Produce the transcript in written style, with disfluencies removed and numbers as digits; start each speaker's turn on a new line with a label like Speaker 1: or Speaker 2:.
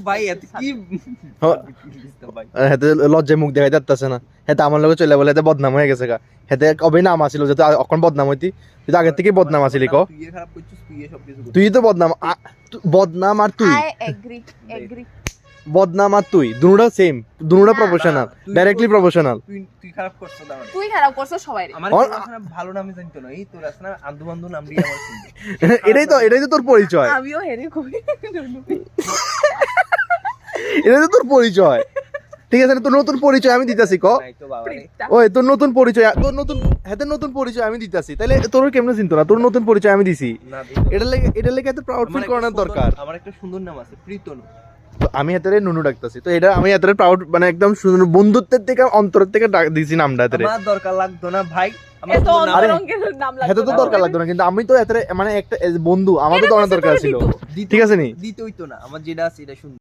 Speaker 1: ভাই এত কি ভাই
Speaker 2: হেতে লজ্জায় মুখ দেখাই যাচ্ছে না, হেতে আমার লগে চলে বলে হেতে বদনাম হয়ে গেছে গা, হেতে কবে নাম আসিল যে এখন বদনাম হইতি, তুই তো আগের থেকে বদনাম আসিলি ক,
Speaker 1: তুই খারাপ করছিস, তুই সবকিছু
Speaker 2: তুই তো বদনাম বদনাম আর তুই
Speaker 3: I agree.
Speaker 2: বদনাম আর তুই দুটোটা সেম, দুটোটা প্রফেশনাল, ডাইরেক্টলি প্রফেশনাল।
Speaker 1: তুই খারাপ করছিস আমার,
Speaker 3: তুই খারাপ করছো সবাই রে।
Speaker 1: আমার ভালো নামই জানতো না, এই তোর আছে না আন্দু বান্দু নাম দিয়ে আমার চিনতো।
Speaker 2: এটাই তো তোর পরিচয়,
Speaker 3: আমিও হেরে কই
Speaker 2: এটাই তো তোর পরিচয়। ঠিক আছে, তোর নতুন পরিচয় আমি দিতেছি ক,
Speaker 1: নাই তো বাবা রে।
Speaker 2: ওই তোর নতুন পরিচয়, তোর নতুন হাতে নতুন পরিচয় আমি দিতেছি, তাহলে তোর কেমনে চিনতো না, তোর নতুন পরিচয় আমি দিছি,
Speaker 1: না দিই তো।
Speaker 2: এটার লেগে এত প্রাউড ফিল করানোর দরকার।
Speaker 1: আমার একটা সুন্দর নাম আছে প্রীতনু।
Speaker 2: তো আমি হাতে নুনু ডাকতেছি, তো এটা আমি হাতে প্রাউড মানে একদম সুন্দর বন্ধুত্বের থেকে অন্তরের থেকে দিছি নামটা হাতে।
Speaker 1: আমার দরকার লাগতো না ভাই, আমার
Speaker 3: এত
Speaker 1: সুন্দর নাম
Speaker 2: আরে,
Speaker 3: অন্তরঙ্গের নাম লাগতো
Speaker 2: হাতে তো
Speaker 3: না।
Speaker 2: দরকার লাগতো না, কিন্তু আমি তো হাতে মানে একটা বন্ধু, আমাদের তো
Speaker 3: এটা
Speaker 2: অনেক দরকার
Speaker 3: বলছে
Speaker 2: ছিল।
Speaker 3: তোর দিত।
Speaker 1: দিতে
Speaker 2: ঠিক আছে নি?
Speaker 1: দিতে হইতো না, আমার যেটা আছে এটা সুন্দর।